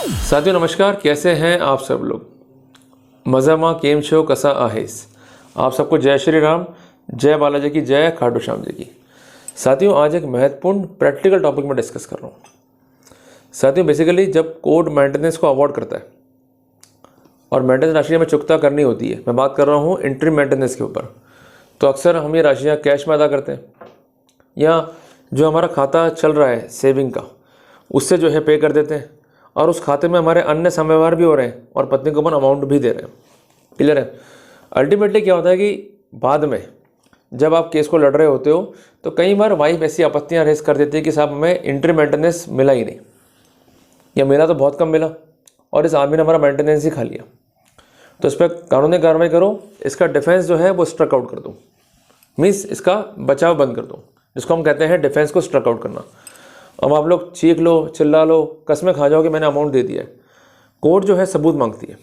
साथियों नमस्कार, कैसे हैं आप सब लोग। मज़ामा केम छो कसा आहेस। आप सबको जय श्री राम, जय बालाजी की, जय खाटू श्याम जी की। साथियों आज एक महत्वपूर्ण प्रैक्टिकल टॉपिक में डिस्कस कर रहा हूँ। साथियों बेसिकली जब कोर्ट मेंटेनेंस को अवॉर्ड करता है और मेंटेनेंस राशि हमें चुकता करनी होती है, मैं बात कर रहा हूँ इंट्री मेंटेनेंस के ऊपर, तो अक्सर हम ये राशियाँ कैश में अदा करते हैं या जो हमारा खाता चल रहा है सेविंग का उससे जो है पे कर देते हैं, और उस खाते में हमारे अन्य समय व्यवहार भी हो रहे हैं और पत्नी को अपन अमाउंट भी दे रहे हैं। क्लियर है। अल्टीमेटली क्या होता है कि बाद में जब आप केस को लड़ रहे होते हो तो कई बार वाइफ ऐसी आपत्तियां रेज कर देती है कि साहब हमें इंट्री मेंटेनेंस मिला ही नहीं, या मिला तो बहुत कम मिला और इस आदमी ने हमारा मेंटेनेंस ही खा लिया। तो इस पर कानूनी कार्रवाई करो, इसका डिफेंस जो है वो स्ट्रक आउट कर दो, मीन्स इसका बचाव बंद कर दो, जिसको हम कहते हैं डिफेंस को स्ट्रक आउट करना। अब आप लोग चीख लो, चिल्ला लो, कसमें खा जाओ कि मैंने अमाउंट दे दिया है। कोर्ट जो है सबूत मांगती है,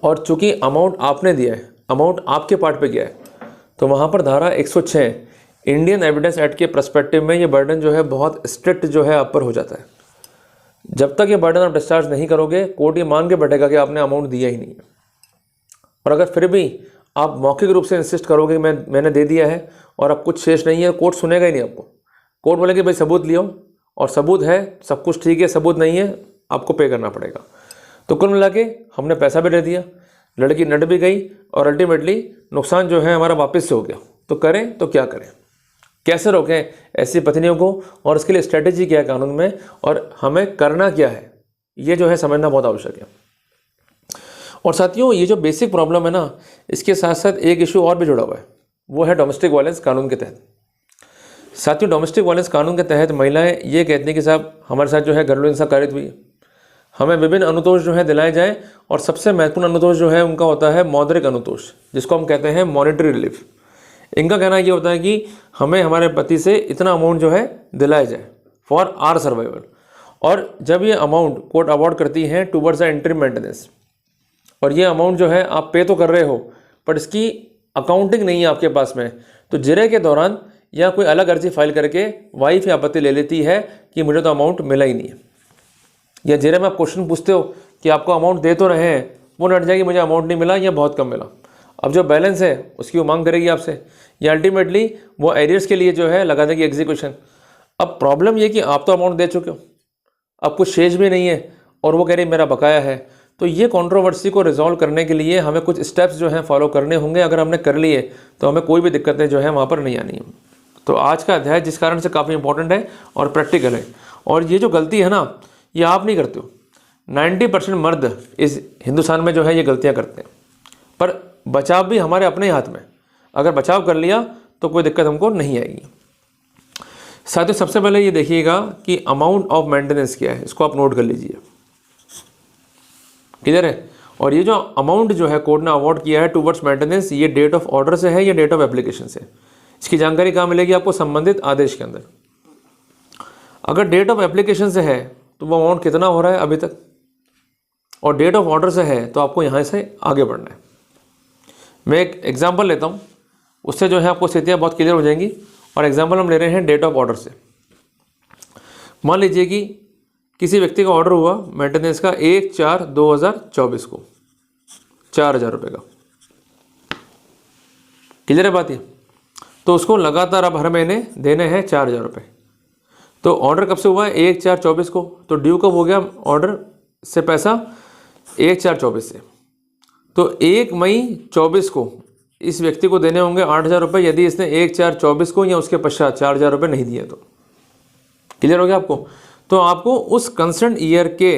और चूंकि अमाउंट आपने दिया है, अमाउंट आपके पार्ट पे गया है, तो वहाँ पर धारा 106 इंडियन एविडेंस एक्ट के पर्सपेक्टिव में ये बर्डन जो है बहुत स्ट्रिक्ट जो है आप पर हो जाता है। जब तक ये बर्डन आप डिस्चार्ज नहीं करोगे, कोर्ट ये मान के बैठेगा कि आपने अमाउंट दिया ही नहीं है। और अगर फिर भी आप मौखिक रूप से इंसिस्ट करोगे कि मैंने दे दिया है और अब कुछ शेष नहीं है, कोर्ट सुनेगा ही नहीं आपको। कोर्ट बोले कि भाई सबूत लियो, और सबूत है, सब कुछ ठीक है, सबूत नहीं है, आपको पे करना पड़ेगा। तो कुल मिला के हमने पैसा भी दे दिया, लड़की नट भी गई, और अल्टीमेटली नुकसान जो है हमारा वापस से हो गया। तो करें तो क्या करें, कैसे रोकें ऐसी पत्नियों को, और इसके लिए स्ट्रेटेजी क्या है कानून में, और हमें करना क्या है, ये जो है समझना बहुत आवश्यक है। और साथियों ये जो बेसिक प्रॉब्लम है ना, इसके साथ साथ एक इशू और भी जुड़ा हुआ है, वो है डोमेस्टिक वायलेंस कानून के तहत। साथियों डोमेस्टिक वायलेंस कानून के तहत महिलाएं ये कहती हैं कि साहब हमारे साथ जो है घरेलू हिंसा कारित हुई है, हमें विभिन्न अनुतोष जो है दिलाए जाएं, और सबसे महत्वपूर्ण अनुतोष जो है उनका होता है मौद्रिक अनुतोष, जिसको हम कहते हैं मॉनेटरी रिलीफ। इनका कहना ये होता है कि हमें हमारे पति से इतना अमाउंट जो है दिलाया जाए फॉर आर सर्वाइवल। और जब ये अमाउंट कोर्ट अवॉर्ड करती है टूवर्ड्स द इंट्री मेंटेनेंस, और ये अमाउंट जो है आप पे तो कर रहे हो बट इसकी अकाउंटिंग नहीं है आपके पास में, तो जिरह के दौरान या कोई अलग अर्जी फाइल करके वाइफ या आपत्ति ले लेती है कि मुझे तो अमाउंट मिला ही नहीं है। या जिरह में आप क्वेश्चन पूछते हो कि आपको अमाउंट दे तो रहे हैं, वो नट जाएगी मुझे अमाउंट नहीं मिला या बहुत कम मिला। अब जो बैलेंस है उसकी वो मांग करेगी आपसे, या अल्टीमेटली वो एरियर्स के लिए जो है लगा देगी एग्जीक्यूशन। अब प्रॉब्लम ये कि आप तो अमाउंट दे चुके हो, अब कुछ शेष भी नहीं है, और वो कह रही मेरा बकाया है। तो ये कंट्रोवर्सी को रिजॉल्व करने के लिए हमें कुछ स्टेप्स जो हैं फॉलो करने होंगे। अगर हमने कर लिए तो हमें कोई भी दिक्कतें जो है वहाँ पर नहीं आनी है। तो आज का अध्याय जिस कारण से काफ़ी इंपॉर्टेंट है और प्रैक्टिकल है, और ये जो गलती है ना, ये आप नहीं करते हो, 90% मर्द इस हिंदुस्तान में जो है ये गलतियाँ करते हैं। पर बचाव भी हमारे अपने ही हाथ में, अगर बचाव कर लिया तो कोई दिक्कत हमको नहीं आएगी। साथियों सबसे पहले ये देखिएगा कि अमाउंट ऑफ मेंटेनेंस क्या है, इसको आप नोट कर लीजिए। क्लियर है। और ये जो अमाउंट जो है कोर्ट ने अवॉर्ड किया है टूवर्ड्स मेंटेनेंस, ये डेट ऑफ ऑर्डर से है या डेट ऑफ एप्लीकेशन से, इसकी जानकारी कहाँ मिलेगी आपको, संबंधित आदेश के अंदर। अगर डेट ऑफ एप्लीकेशन से है तो वो अमाउंट कितना हो रहा है अभी तक, और डेट ऑफ ऑर्डर से है तो आपको यहाँ से आगे बढ़ना है। मैं एक एग्जांपल लेता हूँ, उससे जो है आपको स्थितियाँ बहुत क्लियर हो जाएंगी। और एग्जांपल हम ले रहे हैं डेट ऑफ ऑर्डर से। मान लीजिए कि किसी व्यक्ति का ऑर्डर हुआ मेंटेनेंस का 1/4/2024 को 4,000 रुपये का। क्लियर है बात ये। तो उसको लगातार अब हर महीने देने हैं 4,000 रुपये। तो ऑर्डर कब से हुआ है, 1/4/24 को, तो ड्यू कब हो गया ऑर्डर से पैसा, 1/4/24 से। तो 1 मई 24 को इस व्यक्ति को देने होंगे 8,000 रुपये, यदि इसने 1/4/24 को या उसके पश्चात 4,000 रुपये नहीं दिए तो। क्लियर हो गया आपको। तो आपको उस कंसर्न ईयर के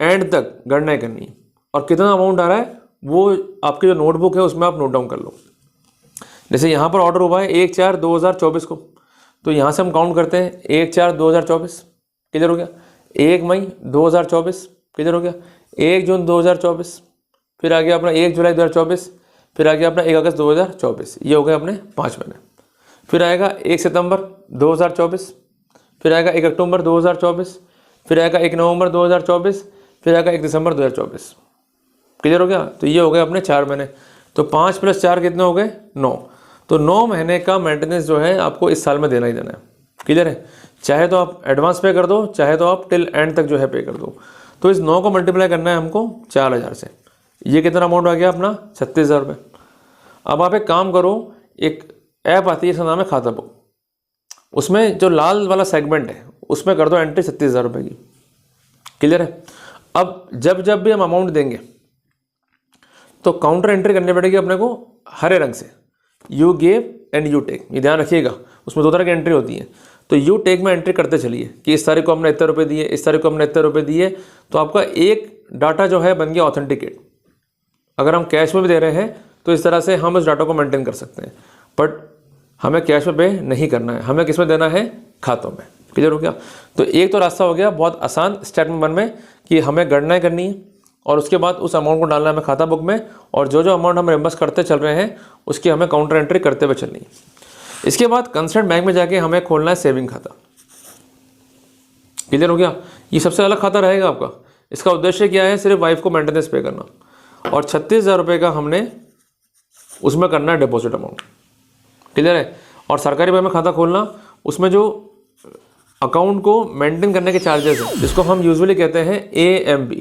एंड तक गणना करनी है, और कितना अमाउंट आ रहा है वो आपकी जो नोटबुक है उसमें आप नोट डाउन कर लो। जैसे यहाँ पर ऑर्डर हुआ है 1/4/2024 को, तो यहाँ से हम काउंट करते हैं 1/4/2024। क्लियर हो गया। 1 मई 2024, क्लियर हो गया। 1 जून 2024, फिर आ गया अपना 1 जुलाई 2024, फिर आ गया अपना 1 अगस्त 2024। ये हो गए अपने 5 महीने। फिर आएगा 1 सितंबर 2024, फिर आएगा 1 अक्टूबर 2024, फिर आएगा 1 नवंबर 2024, फिर आएगा 1 दिसंबर 2024। क्लियर हो गया। तो ये हो गए अपने 4 महीने। तो 5 + 4 कितने हो गए, 9। तो 9 महीने का मेंटेनेंस जो है आपको इस साल में देना ही देना है। क्लियर है। चाहे तो आप एडवांस पे कर दो, चाहे तो आप टिल एंड तक जो है पे कर दो। तो इस 9 को मल्टीप्लाई करना है हमको 4000 से। ये कितना अमाउंट आ गया अपना 36,000 रुपये। अब आप एक काम करो, एक ऐप आती है, इसका नाम है खाता बुक। उसमें जो लाल वाला सेगमेंट है उसमें कर दो एंट्री 36,000 रुपये की। क्लियर है। अब जब जब भी हम अमाउंट देंगे तो काउंटर एंट्री करनी पड़ेगी अपने को हरे रंग से, you give and you take. ये ध्यान रखिएगा, उसमें 2 तरह की एंट्री होती है। तो यू टेक में एंट्री करते चलिए कि इस तारीख को हमने इतने रुपये दिए, इस तारीख को हमने इतने रुपये दिए। तो आपका एक डाटा जो है बन गया ऑथेंटिकेट। अगर हम कैश में भी दे रहे हैं तो इस तरह से हम इस डाटा को मेंटेन कर सकते हैं, बट हमें कैश में पे नहीं करना है, हमें किस में देना है, खातों में। क्लियर हो गया। तो एक तो रास्ता हो गया बहुत आसान स्टेटमेंट 1 में कि हमें गणनाएं करनी है और उसके बाद उस अमाउंट को डालना है हमें खाता बुक में, और जो जो अमाउंट हम रिम्बर्स करते चल रहे हैं उसकी हमें काउंटर एंट्री करते हुए चलनी है। इसके बाद कंसर्न बैंक में जाके हमें खोलना है सेविंग खाता। क्लियर हो गया। ये सबसे अलग खाता रहेगा आपका। इसका उद्देश्य क्या है, सिर्फ वाइफ को मेंटेनेंस पे करना, और 36,000 रुपये का हमने उसमें करना है डिपॉजिट अमाउंट। क्लियर है। और सरकारी बैंक में खाता खोलना, उसमें जो अकाउंट को मेंटेन करने के चार्जेस हैं जिसको हम यूजुअली कहते हैं AMB।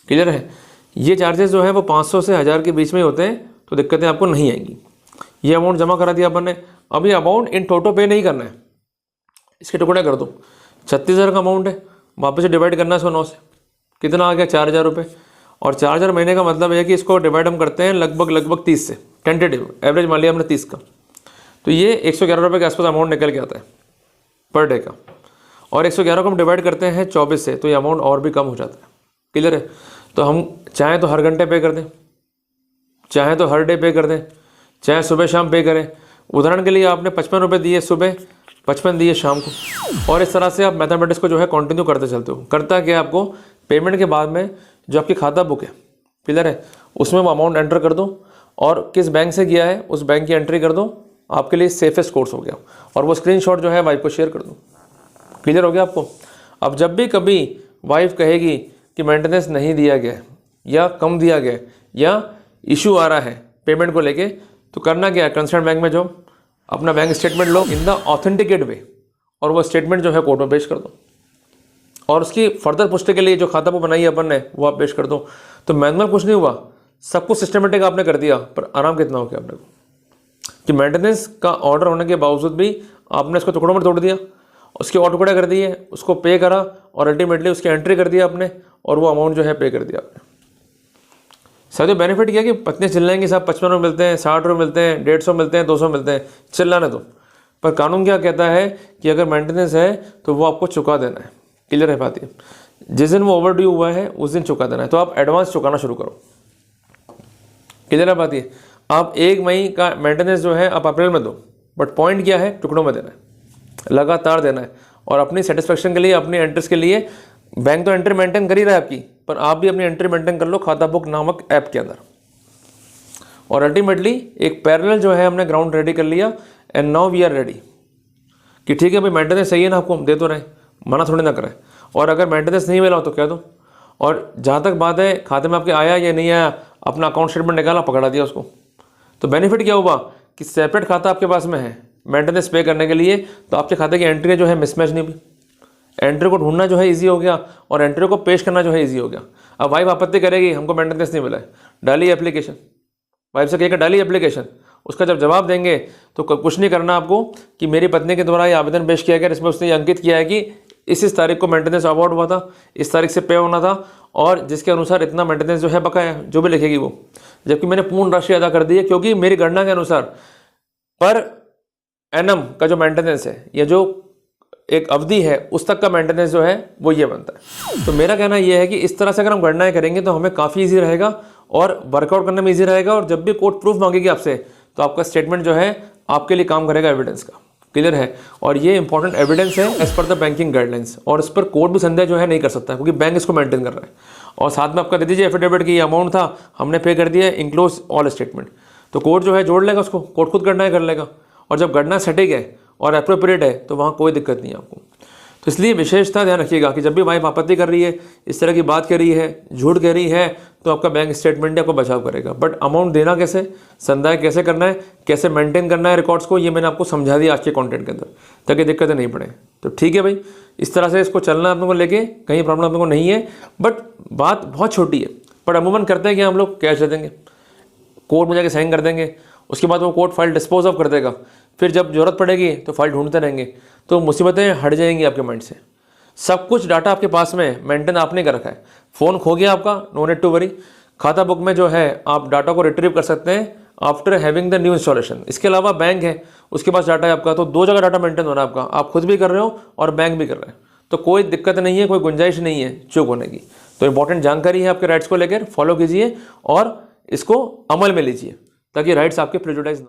क्लियर है। ये चार्जेस जो है वो 500 से 1000 के बीच में ही होते हैं, तो दिक्कतें आपको नहीं आएंगी। ये अमाउंट जमा करा दिया अपन ने। अब ये अमाउंट इन टोटो पे नहीं करना है, इसके टुकड़े कर दो। 36,000 का अमाउंट है, वापस से डिवाइड करना है 109 से। कितना आ गया 4,000 रुपये। और 4,000 महीने का मतलब है कि इसको डिवाइड हम करते हैं लगभग 30 से, टेंटेटिव एवरेज मान लिया हमने 30 का। तो ये 111 रुपये के आसपास अमाउंट निकल के आता है पर डे का। और 111 को हम डिवाइड करते हैं 24 से, तो ये अमाउंट और भी कम हो जाता है। क्लियर है। तो हम चाहें तो हर घंटे पे कर दें, चाहें तो हर डे पे कर दें, चाहे सुबह शाम पे करें। उदाहरण के लिए आपने 55 रुपये दिए सुबह, 55 दिए शाम को, और इस तरह से आप मैथमेटिक्स को जो है कंटिन्यू करते चलते हो। करता क्या, आपको पेमेंट के बाद में जो आपकी खाता बुक है, क्लियर है, उसमें वो अमाउंट एंटर कर दो और किस बैंक से किया है उस बैंक की एंट्री कर दो। आपके लिए सेफेस्ट कोर्स हो गया। और वो स्क्रीनशॉट जो है वाइफ को शेयर कर दो। क्लियर हो गया आपको। अब जब भी कभी वाइफ कहेगी कि मेंटेनेंस नहीं दिया गया या कम दिया गया या इशू आ रहा है पेमेंट को लेके, तो करना क्या है, कंसर्न बैंक में जो अपना बैंक स्टेटमेंट लो इन द ऑथेंटिकेट वे, और वो स्टेटमेंट जो है कोर्ट में पेश कर दो, और उसकी फर्दर पुष्टि के लिए जो खाता बुक बनाई है अपन ने वो आप पेश कर दो। तो मैनुअल कुछ नहीं हुआ, सब कुछ सिस्टमेटिक आपने कर दिया, पर आराम कितना हो गया अपने को कि मेंटेनेंस का ऑर्डर होने के बावजूद भी आपने इसको टुकड़ों में तोड़ दिया, उसके और टुकड़े कर दिए, उसको पे करा और अल्टीमेटली उसकी एंट्री कर दिया आपने, और वो अमाउंट जो है पे कर दिया आपने। साथ ही बेनिफिट क्या कि पत्नी चिल्लाएंगी साहब 55 रुपये मिलते हैं, 60 रुपये मिलते हैं, 150 मिलते हैं, 200 मिलते हैं, चिल्लाने दो। पर कानून क्या कहता है कि अगर मेंटेनेंस है तो वो आपको चुका देना है। क्लियर है बात ये। जिस दिन वो ओवर ड्यू हुआ है उस दिन चुका देना है, तो आप एडवांस चुकाना शुरू करो। क्लियर है बात ये। आप 1 मई का मेंटेनेंस जो है आप अप्रैल में दो, बट पॉइंट क्या है, टुकड़ों में देना है, लगातार देना है। और अपनी सेटिस्फेक्शन के लिए, अपनी एंट्रीज के लिए बैंक तो एंट्री मेंटेन कर ही रहा है आपकी, पर आप भी अपनी एंट्री मेंटेन कर लो खाता बुक नामक ऐप के अंदर। और अल्टीमेटली एक पैरेलल जो है हमने ग्राउंड रेडी कर लिया, and now we are ready कि ठीक है भाई मेंटेनेंस चाहिए ना आपको, हम दे तो रहे, मना थोड़ी ना करें। और अगर मेंटेनेंस नहीं मिला तो कह दो। और जहाँ तक बात है खाते में आपके आया या नहीं आया, अपना अकाउंट स्टेटमेंट निकाला, पकड़ा दिया उसको। तो बेनिफिट क्या हुआ कि सेपरेट खाता आपके पास में है मेंटेनेंस पे करने के लिए, तो आपके खाते की एंट्री जो है मिसमैच नहीं हुई, एंट्री को ढूंढना जो है इजी हो गया और एंट्री को पेश करना जो है इजी हो गया। अब वाइफ आपत्ति करेगी हमको मेंटेनेंस नहीं मिला है, डाली एप्लीकेशन, वाइफ से कहेगा डाली एप्लीकेशन, उसका जब जवाब देंगे तो कुछ नहीं करना आपको कि मेरी पत्नी के द्वारा ये आवेदन पेश किया गया, इसमें उसने अंकित किया है कि इस तारीख को मेंटेनेंस अवार्ड हुआ था, इस तारीख से पे होना था, और जिसके अनुसार इतना मेंटेनेंस जो है बकाया, जो भी लिखेगी वो, जबकि मैंने पूर्ण राशि अदा कर दी है, क्योंकि मेरी गणना के अनुसार पर एनम का जो मेंटेनेंस है या जो एक अवधि है उस तक का मेंटेनेंस जो है वो ये बनता है। तो मेरा कहना ये है कि इस तरह से अगर हम गणनाएं करेंगे तो हमें काफ़ी ईजी रहेगा और वर्कआउट करने में ईजी रहेगा, और जब भी कोर्ट प्रूफ मांगेगी आपसे तो आपका स्टेटमेंट जो है आपके लिए काम करेगा एविडेंस का। क्लियर है। और ये इंपॉर्टेंट एविडेंस है as per the banking guidelines, और इस पर कोर्ट भी संदेह जो है नहीं कर सकता क्योंकि बैंक इसको मेंटेन कर रहा है। और साथ में आपका दे दीजिए एफिडेविट की ये अमाउंट था, हमने पे कर दिया, इंक्लोज ऑल स्टेटमेंट, तो कोर्ट जो है जोड़ लेगा उसको, कोर्ट खुद गणना कर लेगा। और जब गणना सटीक है और अप्रोप्रिएट है तो वहाँ कोई दिक्कत नहीं है आपको। तो इसलिए विशेषता ध्यान रखिएगा कि जब भी वाइफ आपत्ति कर रही है, इस तरह की बात कर रही है, झूठ कह रही है, तो आपका बैंक स्टेटमेंट आपको बचाव करेगा। बट अमाउंट देना कैसे, संदाय कैसे करना है, कैसे मेंटेन करना है रिकॉर्ड्स को, ये मैंने आपको समझा दिया आज के कंटेंट के अंदर, ताकि दिक्कतें नहीं पड़े। तो ठीक है भाई, इस तरह से इसको चलना अपने को लेके, कहीं प्रॉब्लम अपने को नहीं है। बट बात बहुत छोटी है, पर अमूमन करते हैं कि हम लोग कैश दे देंगे, कोर्ट में जाके साइन कर देंगे, उसके बाद वो कोर्ट फाइल डिस्पोज ऑफ कर देगा, फिर जब जरूरत पड़ेगी तो फाइल ढूंढते रहेंगे, तो मुसीबतें हट जाएंगी आपके माइंड से। सब कुछ डाटा आपके पास में मेंटेन आपने कर रखा है। फ़ोन खो गया आपका, नो नीड टू वरी, खाता बुक में जो है आप डाटा को रिट्रीव कर सकते हैं after having the new installation. इसके अलावा बैंक है, उसके पास डाटा है आपका, तो दो जगह डाटा मेंटेन हो रहा है आपका, आप खुद भी कर रहे हो और बैंक भी कर रहे हैं, तो कोई दिक्कत नहीं है, कोई गुंजाइश नहीं है चूक होने की। तो इंपॉर्टेंट जानकारी है आपके राइट्स को लेकर, फॉलो कीजिए और इसको अमल में लीजिए ताकि राइट्स आपके प्रेजुडाइज